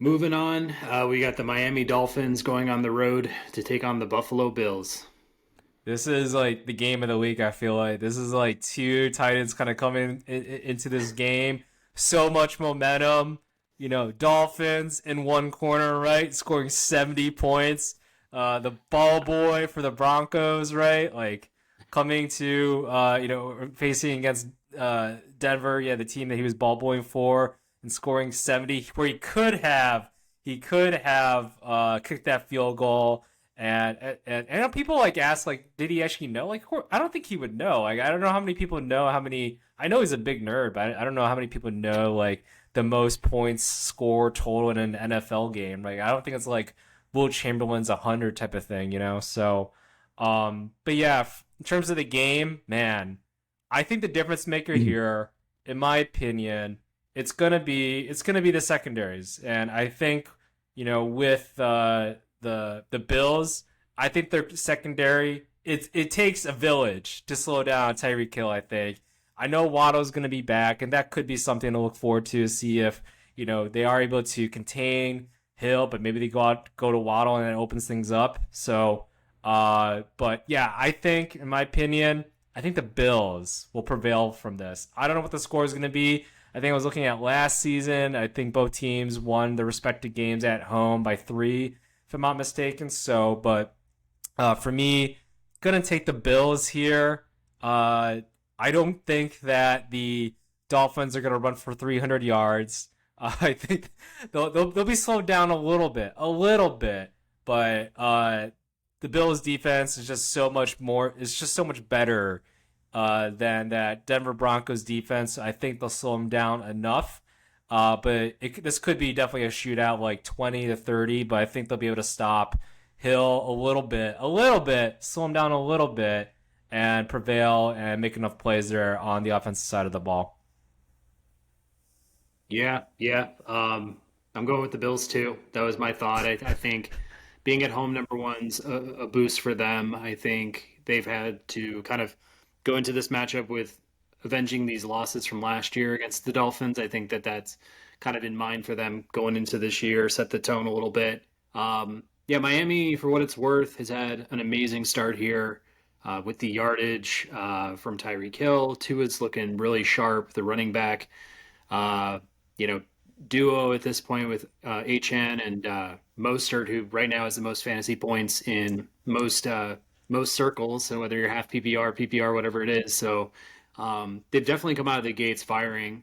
Moving on, we got the Miami Dolphins going on the road to take on the Buffalo Bills. This is like the game of the week. I feel like this is like two Titans kind of coming into this game. So much momentum. Dolphins in one corner, right, scoring 70 points. The ball boy for the Broncos, right, like coming to facing against Denver, yeah, the team that he was ball boying for, and scoring 70, where he could have kicked that field goal. And people like ask, like, did he actually know? Like, I don't think he would know. Like, I don't know how many people know how many. I know he's a big nerd, but I don't know how many people know like the most points score total in an NFL game. Like, I don't think it's like Will Chamberlain's 100 type of thing, you know. So, but yeah, in terms of the game, man, I think the difference maker here, in my opinion, it's gonna be the secondaries, and I think with the Bills, I think their secondary. It takes a village to slow down Tyreek Hill. I think. I know Waddle's going to be back, and that could be something to look forward to. See if they are able to contain Hill, but maybe they go to Waddle and it opens things up. So, but yeah, I think, in my opinion, I think the Bills will prevail from this. I don't know what the score is going to be. I think I was looking at last season. I think both teams won their respective games at home by 3, if I'm not mistaken. So, but for me, gonna take the Bills here. I don't think that the Dolphins are gonna run for 300 yards. I think they'll be slowed down a little bit. But the Bills' defense is just so much more. It's just so much better than that Denver Broncos defense. I think they'll slow them down enough. This could be definitely a shootout, like 20-30. But I think they'll be able to stop Hill a little bit, slow him down a little bit, and prevail and make enough plays there on the offensive side of the ball. Yeah, yeah. I'm going with the Bills too. That was my thought. I think being at home, number one's a boost for them. I think they've had to kind of go into this matchup with avenging these losses from last year against the Dolphins. I think that that's kind of in mind for them going into this year, set the tone a little bit. Yeah, Miami, for what it's worth, has had an amazing start here with the yardage from Tyreek Hill. Tua's looking really sharp. The running back, uh, you know, duo at this point with HN and Mostert, who right now has the most fantasy points in most circles. So whether you're half PPR, whatever it is, so they've definitely come out of the gates firing.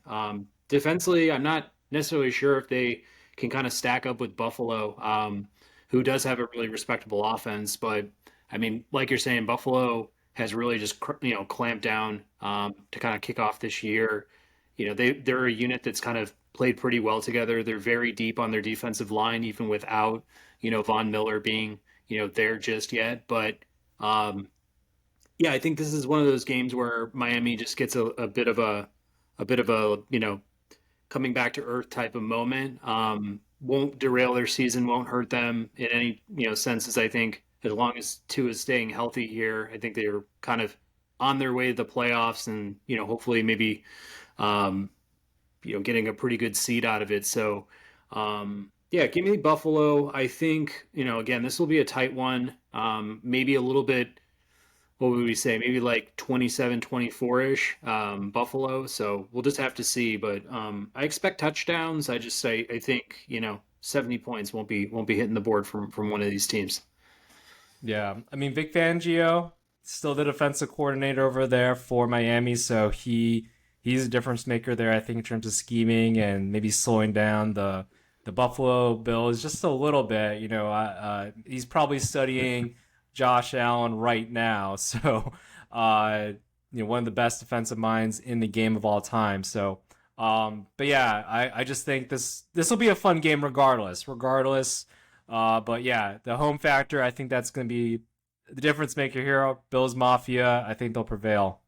Defensively, I'm not necessarily sure if they can kind of stack up with Buffalo, who does have a really respectable offense. But I mean, like you're saying, Buffalo has really just clamped down to kind of kick off this year. They're a unit that's kind of played pretty well together. They're very deep on their defensive line, even without Von Miller being there just yet. But yeah, I think this is one of those games where Miami just gets a bit of a coming back to earth type of moment. Won't derail their season, won't hurt them in any senses. I think as long as Tua is staying healthy here, I think they're kind of on their way to the playoffs, and hopefully maybe um, getting a pretty good seed out of it. So yeah, give me Buffalo. I think again this will be a tight one. Maybe a little bit, what would we say? Maybe like 27-24-ish, Buffalo. So we'll just have to see. But I expect touchdowns. I think 70 points won't be hitting the board from one of these teams. Yeah, I mean Vic Fangio, still the defensive coordinator over there for Miami, so he's a difference maker there. I think in terms of scheming and maybe slowing down the Buffalo Bills just a little bit. He's probably studying Josh Allen right now, so one of the best defensive minds in the game of all time. So, but yeah, I just think this will be a fun game regardless. But yeah, the home factor, I think that's going to be the difference maker here. Bills Mafia, I think they'll prevail.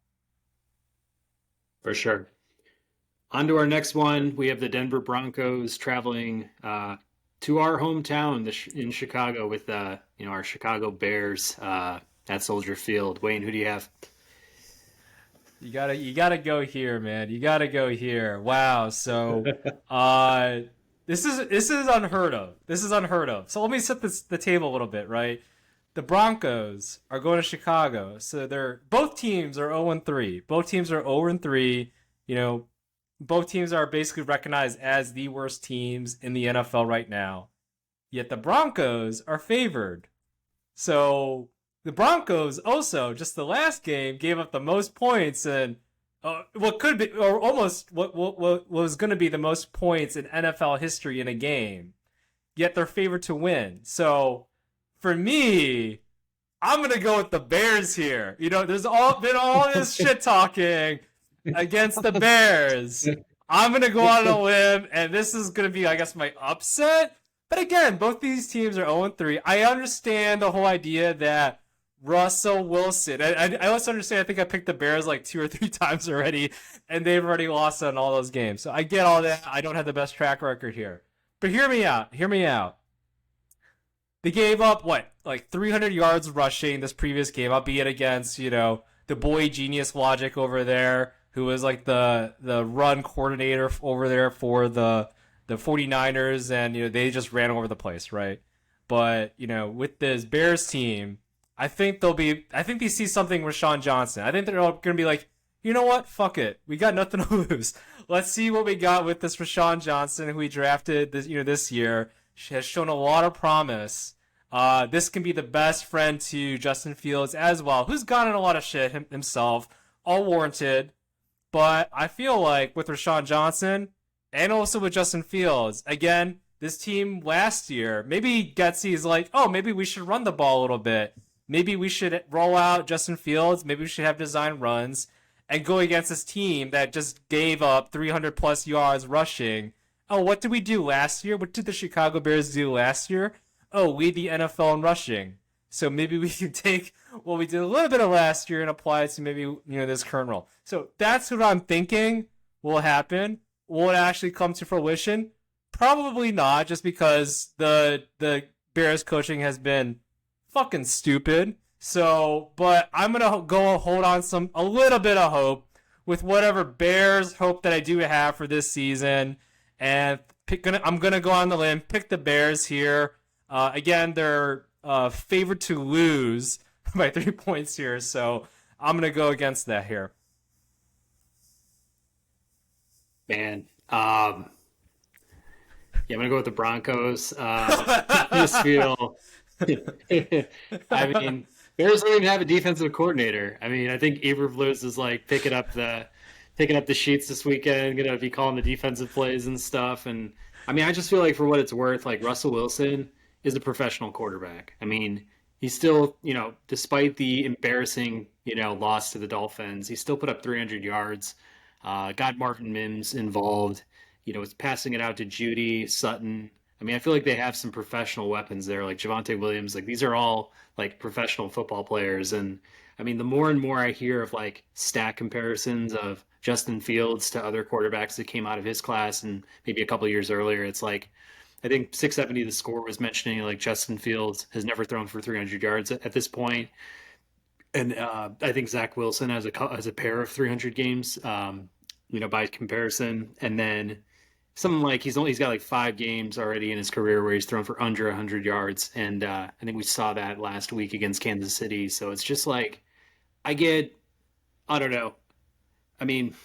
For sure. On to our next one. We have the Denver Broncos traveling to our hometown in Chicago with our Chicago Bears at Soldier Field. Wayne, who do you have? You gotta go here, man. You gotta go here. Wow. So, uh, This is unheard of. This is unheard of. So let me set the table a little bit, right? The Broncos are going to Chicago, so they're both teams are 0-3. Both teams are 0-3. You know, both teams are basically recognized as the worst teams in the NFL right now. Yet the Broncos are favored. So the Broncos also just the last game gave up the most points and what could be or almost what was going to be the most points in NFL history in a game. Yet they're favored to win. So for me, I'm gonna go with the Bears here. There's been all this shit talking against the Bears. I'm gonna go on a limb, and this is gonna be, I guess, my upset. But again, both these teams are 0-3. I understand the whole idea that Russell Wilson. I also understand. I think I picked the Bears like 2 or 3 times already, and they've already lost on all those games. So I get all that. I don't have the best track record here. But hear me out. Hear me out. They gave up what, like 300 yards rushing this previous game, albeit against the boy genius Logic over there, who was like the run coordinator over there for the 49ers, and they just ran over the place, right? But with this Bears team, I think they see something with Rashawn Johnson. I think they're all gonna be like, you know what? Fuck it. We got nothing to lose. Let's see what we got with this Rashawn Johnson, who we drafted this year. She has shown a lot of promise. This can be the best friend to Justin Fields as well, who's gotten a lot of shit himself, all warranted. But I feel like with Rashawn Johnson and also with Justin Fields, again, this team last year, maybe Getsy is like, oh, maybe we should run the ball a little bit. Maybe we should roll out Justin Fields. Maybe we should have design runs and go against this team that just gave up 300 plus yards rushing. Oh, what did we do last year? What did the Chicago Bears do last year? Oh, we the NFL in rushing. So maybe we can take what we did a little bit of last year and apply it to maybe this current role. So that's what I'm thinking will happen. Will it actually come to fruition? Probably not, just because the Bears coaching has been fucking stupid. So, but I'm gonna go hold on a little bit of hope with whatever Bears hope that I do have for this season, and I'm gonna go on the limb, pick the Bears here. Again, they're favored to lose by 3 points here, so I'm gonna go against that here. Man, yeah, I'm gonna go with the Broncos. I just feel. I mean, Bears don't even have a defensive coordinator. I mean, I think Eberflus is like picking up the sheets this weekend. Gonna be calling the defensive plays and stuff. And I mean, I just feel like for what it's worth, like Russell Wilson is a professional quarterback. I mean, he's still, despite the embarrassing, loss to the Dolphins, he still put up 300 yards. Got Marvin Mims involved. Was passing it out to Judy Sutton. I mean, I feel like they have some professional weapons there, like Javonte Williams. Like these are all like professional football players. And I mean, the more and more I hear of like stat comparisons of Justin Fields to other quarterbacks that came out of his class and maybe a couple of years earlier, it's like I think 670 the score was mentioning like Justin Fields has never thrown for 300 yards at this point. And I think Zach Wilson has a pair of 300 games, by comparison. And then something like he's got like 5 games already in his career where he's thrown for under 100 yards, and I think we saw that last week against Kansas City. So it's just like I don't know. I mean,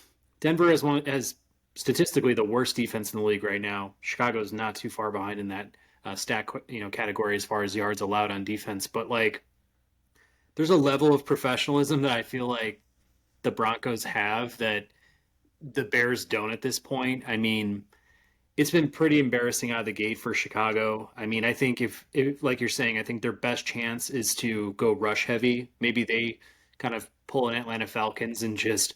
Denver has statistically the worst defense in the league right now. Chicago's not too far behind in that stat category as far as yards allowed on defense, but like there's a level of professionalism that I feel like the Broncos have that the Bears don't at this point. I mean, it's been pretty embarrassing out of the gate for Chicago. I mean, I think if like you're saying, I think their best chance is to go rush heavy. Maybe they kind of pull an Atlanta Falcons and just,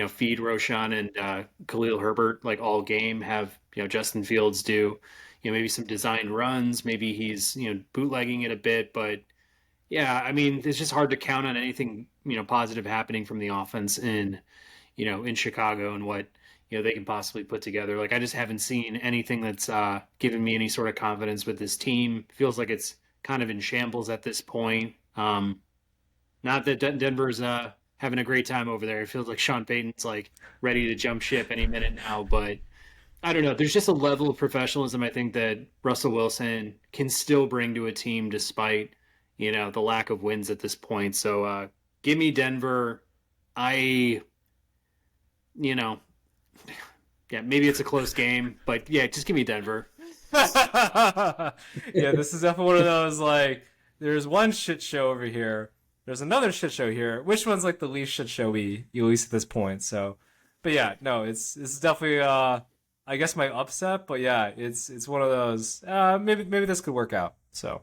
feed Roshan and Khalil Herbert like all game, have, Justin Fields do, maybe some designed runs. Maybe he's, bootlegging it a bit. But yeah, I mean, it's just hard to count on anything, positive happening from the offense in Chicago and what, they can possibly put together. Like I just haven't seen anything that's given me any sort of confidence with this team. Feels like it's kind of in shambles at this point. Not that Denver's having a great time over there. It feels like Sean Payton's like ready to jump ship any minute now. But I don't know. There's just a level of professionalism I think that Russell Wilson can still bring to a team despite, the lack of wins at this point. So give me Denver. I, you know, yeah, maybe it's a close game, but yeah, just give me Denver. Yeah, this is definitely one of those like there's one shit show over here. There's another shit show here. Which one's like the least shit showy, at least at this point? So, but yeah, no, it's definitely I guess my upset, but yeah, it's one of those maybe this could work out. So